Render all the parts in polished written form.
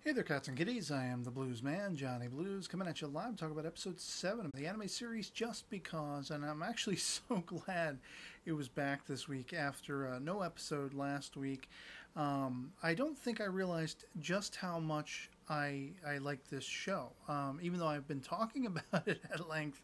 Hey there, cats and kitties. I am the Blues Man, Johnny Blues, coming at you live to talk about episode 7 of the anime series Just Because. And I'm actually so glad it was back this week after no episode last week. I don't think I realized just how much I like this show, even though I've been talking about it at length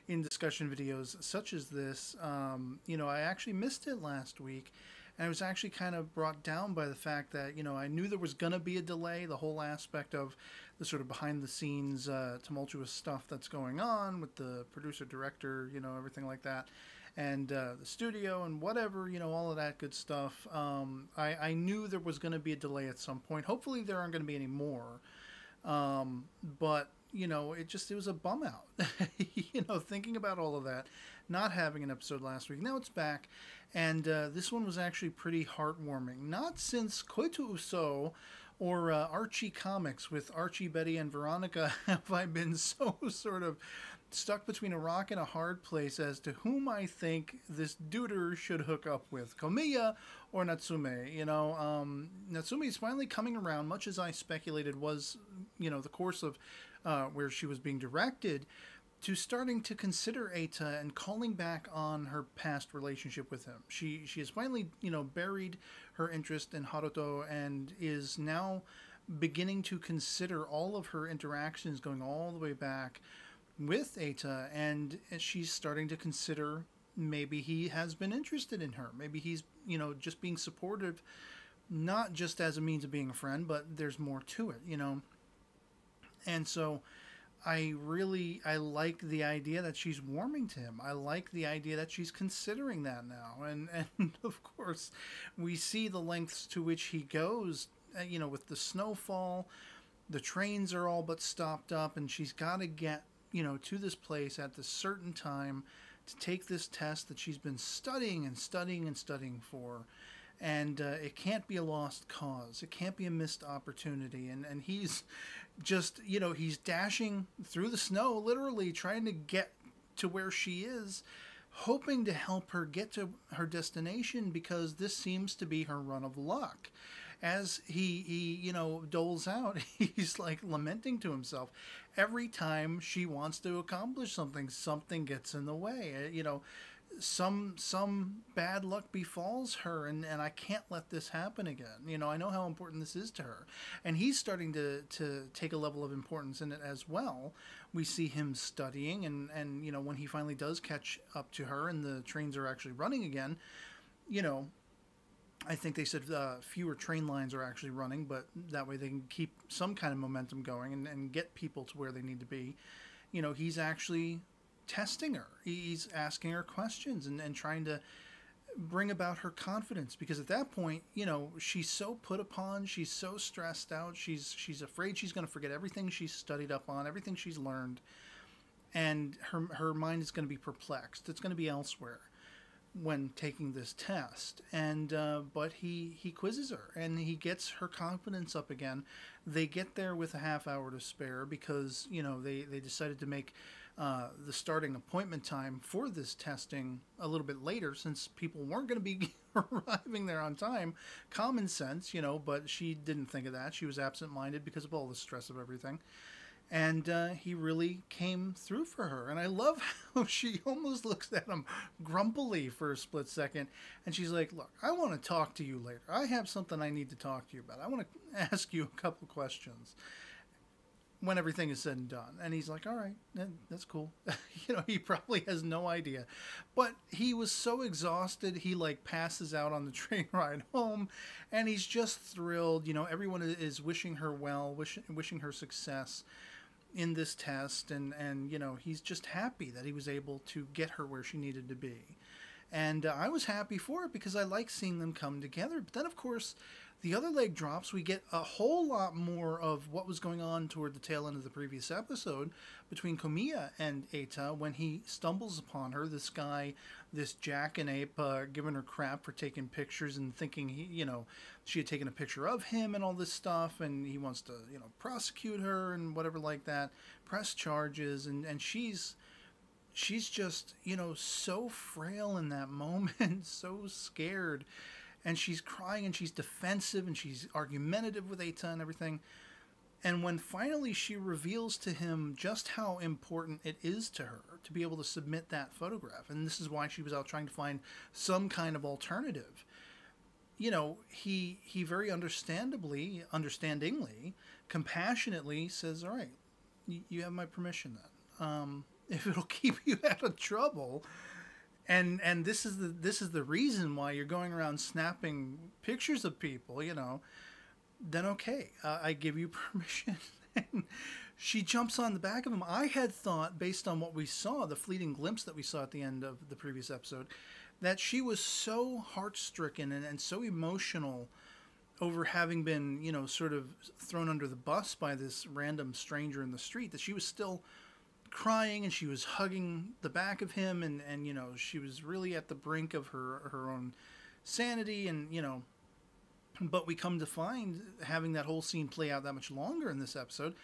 in discussion videos such as this. I actually missed it last week. And I was actually kind of brought down by the fact that, I knew there was going to be a delay, the whole aspect of the sort of behind the scenes tumultuous stuff that's going on with the producer, director, everything like that. And the studio and whatever, all of that good stuff. I knew there was going to be a delay at some point. Hopefully there aren't going to be any more. But it was a bum out, thinking about all of that, not having an episode last week. Now it's back, and this one was actually pretty heartwarming. Not since Koito Uso or Archie Comics with Archie, Betty, and Veronica have I been so sort of stuck between a rock and a hard place as to whom I think this duder should hook up with, Komiya or Natsume. Natsume is finally coming around, much as I speculated was, the course of where she was being directed, to starting to consider Eita and calling back on her past relationship with him. She has finally, buried her interest in Haruto and is now beginning to consider all of her interactions going all the way back with Eita, and she's starting to consider maybe he has been interested in her. Maybe he's, just being supportive, not just as a means of being a friend, but there's more to it, And so I like the idea that she's warming to him. I like the idea that she's considering that now. And of course, we see the lengths to which he goes, with the snowfall. The trains are all but stopped up, and she's got to get, to this place at this certain time to take this test that she's been studying and studying and studying for. And it can't be a lost cause. It can't be a missed opportunity. And he's just, he's dashing through the snow, literally trying to get to where she is, hoping to help her get to her destination, because this seems to be her run of luck. As he doles out, he's like lamenting to himself. Every time she wants to accomplish something, something gets in the way. Some bad luck befalls her, and I can't let this happen again. I know how important this is to her. And he's starting to take a level of importance in it as well. We see him studying, and when he finally does catch up to her and the trains are actually running again, I think they said fewer train lines are actually running, but that way they can keep some kind of momentum going and get people to where they need to be. He's actually testing her. He's asking her questions and trying to bring about her confidence, because at that point, she's so put upon, she's so stressed out, she's afraid she's going to forget everything she's studied up on, everything she's learned, and her mind is going to be perplexed. It's going to be elsewhere when taking this test. And but he quizzes her, and he gets her confidence up again. They get there with a half hour to spare, because they decided to make the starting appointment time for this testing a little bit later, since people weren't going to be arriving there on time. Common sense, but she didn't think of that. She was absent-minded because of all the stress of everything. And he really came through for her. And I love how she almost looks at him grumpily for a split second. And she's like, look, I want to talk to you later. I have something I need to talk to you about. I want to ask you a couple questions when everything is said and done. And he's like, all right, that's cool. He probably has no idea. But he was so exhausted, he passes out on the train ride home. And he's just thrilled. Everyone is wishing her well, wishing her success in this test, and he's just happy that he was able to get her where she needed to be. And I was happy for it, because I like seeing them come together. But then, of course, the other leg drops. We get a whole lot more of what was going on toward the tail end of the previous episode between Komiya and Eita, when he stumbles upon her, this guy, this jackanape, giving her crap for taking pictures and thinking she had taken a picture of him and all this stuff, and he wants to prosecute her and whatever like that, press charges, and she's just so frail in that moment, so scared. And she's crying, and she's defensive, and she's argumentative with Eita and everything. And when finally she reveals to him just how important it is to her to be able to submit that photograph, and this is why she was out trying to find some kind of alternative, he very understandingly, compassionately says, "All right, you have my permission then. If it'll keep you out of trouble, and this is the reason why you're going around snapping pictures of people, then okay, I give you permission." And she jumps on the back of him. I had thought, based on what we saw, the fleeting glimpse that we saw at the end of the previous episode, that she was so heart-stricken and so emotional over having been, sort of thrown under the bus by this random stranger in the street, that she was still crying and she was hugging the back of him, and she was really at the brink of her own sanity, and but we come to find, having that whole scene play out that much longer in this episode,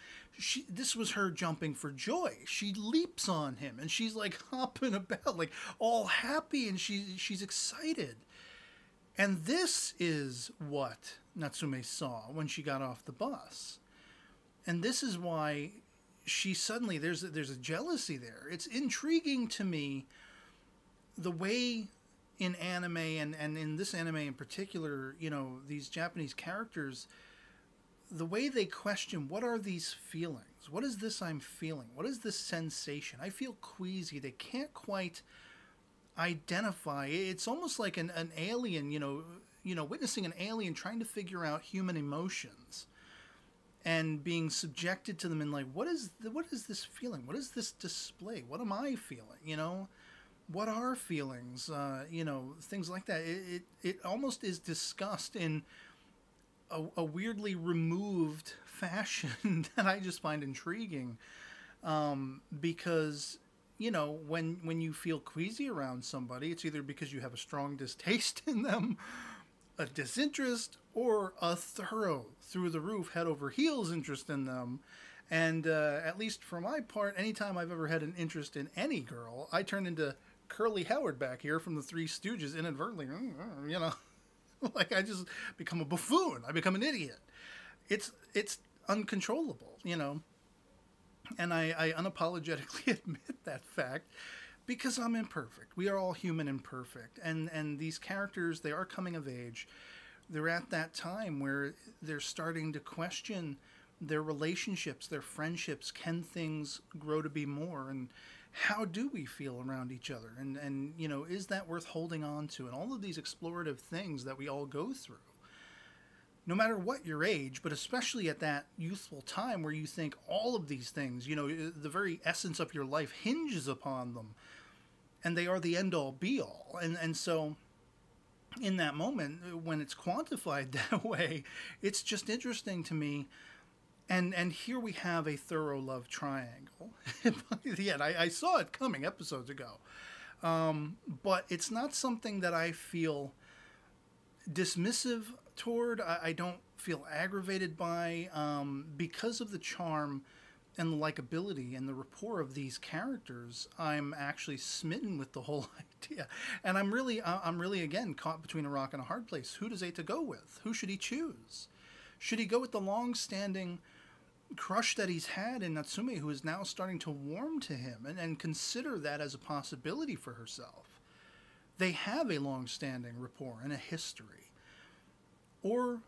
this was her jumping for joy. She leaps on him and she's like hopping about, like all happy, and she's excited. And this is what Natsume saw when she got off the bus. And this is why she suddenly, there's a jealousy there. It's intriguing to me the way in anime, and in this anime in particular, these Japanese characters, the way they question, what are these feelings? What is this I'm feeling? What is this sensation? I feel queasy. They can't quite identify. It's almost like an alien, witnessing an alien trying to figure out human emotions and being subjected to them, and like, what is this feeling? What is this display? What am I feeling? What are feelings? Things like that. It almost is discussed in a weirdly removed fashion that I just find intriguing, because when you feel queasy around somebody, it's either because you have a strong distaste in them, a disinterest, or a thorough, through the roof, head over heels interest in them. And at least for my part, anytime I've ever had an interest in any girl, I turn into Curly Howard back here from the Three Stooges inadvertently, like I just become a buffoon. I become an idiot. It's uncontrollable, and I unapologetically admit that fact, because I'm imperfect. We are all human and imperfect, and these characters, they are coming of age. They're at that time where they're starting to question their relationships, their friendships. Can things grow to be more? And how do we feel around each other? And is that worth holding on to? And all of these explorative things that we all go through, no matter what your age, but especially at that youthful time where you think all of these things, the very essence of your life hinges upon them, and they are the end-all be-all. And so in that moment, when it's quantified that way, it's just interesting to me. And here we have a thorough love triangle. By the end, I saw it coming episodes ago. But it's not something that I feel dismissive toward. I don't feel aggravated by, because of the charm and the likability and the rapport of these characters. I'm actually smitten with the whole idea. And I'm really again caught between a rock and a hard place. Who does Eita go with? Who should he choose? Should he go with the long-standing crush that he's had in Natsume, who is now starting to warm to him and consider that as a possibility for herself? They have a long-standing rapport and a history. Or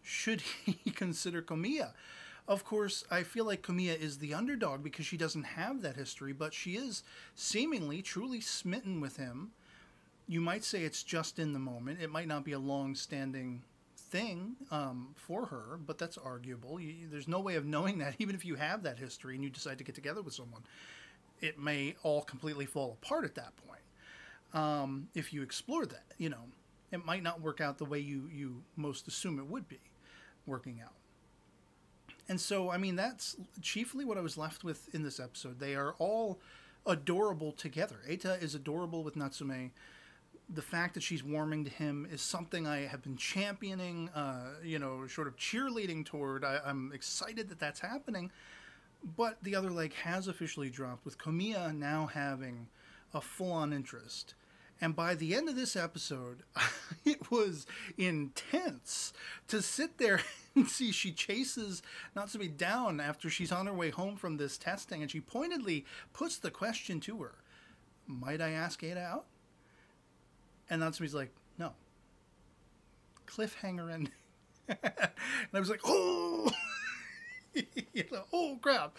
should he consider Komiya? Of course, I feel like Komiya is the underdog because she doesn't have that history, but she is seemingly truly smitten with him. You might say it's just in the moment. It might not be a long-standing thing for her, but that's arguable. There's no way of knowing that, even if you have that history and you decide to get together with someone. It may all completely fall apart at that point. If you explore that, it might not work out the way you most assume it would be working out. And so, that's chiefly what I was left with in this episode. They are all adorable together. Eita is adorable with Natsume. The fact that she's warming to him is something I have been championing, sort of cheerleading toward. I'm excited that that's happening. But the other leg has officially dropped, with Komiya now having a full-on interest. And by the end of this episode, it was intense to sit there and see she chases Natsume down after she's on her way home from this testing, and she pointedly puts the question to her, "Might I ask Ada out?" And Natsume's like, "No." Cliffhanger ending. And I was like, oh, oh crap.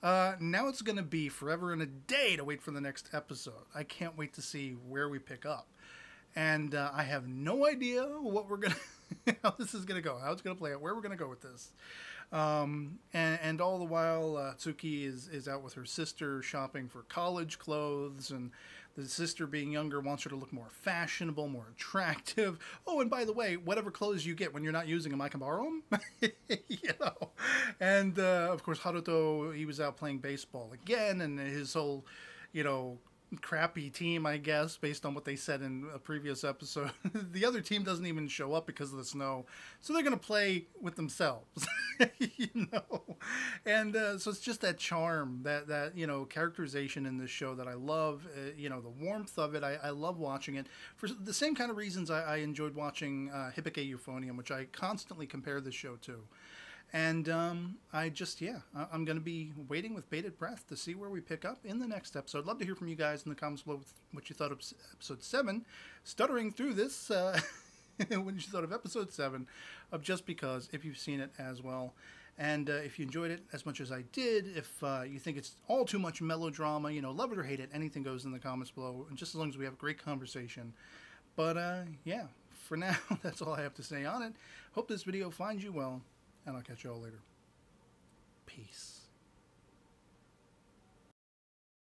Now it's going to be forever and a day to wait for the next episode. I can't wait to see where we pick up. And I have no idea what we're going to, how this is going to go, how it's going to play out, where we're going to go with this. And all the while, Tsuki is out with her sister shopping for college clothes, and the sister, being younger, wants her to look more fashionable, more attractive. Oh, and by the way, whatever clothes you get when you're not using them, I can borrow them. And of course, Haruto, he was out playing baseball again, and his whole, crappy team, I guess, based on what they said in a previous episode. The other team doesn't even show up because of the snow, so they're going to play with themselves. And so it's just that charm, that characterization in this show that I love. The warmth of it, I love watching it for the same kind of reasons I enjoyed watching Hippike Euphonium, which I constantly compare this show to. And I'm going to be waiting with bated breath to see where we pick up in the next episode. Love to hear from you guys in the comments below what you thought of episode 7. Stuttering through this, what you thought of episode 7 of Just Because, if you've seen it as well. And if you enjoyed it as much as I did, if you think it's all too much melodrama, love it or hate it, anything goes in the comments below, and just as long as we have a great conversation. But for now, that's all I have to say on it. Hope this video finds you well, and I'll catch you all later. Peace.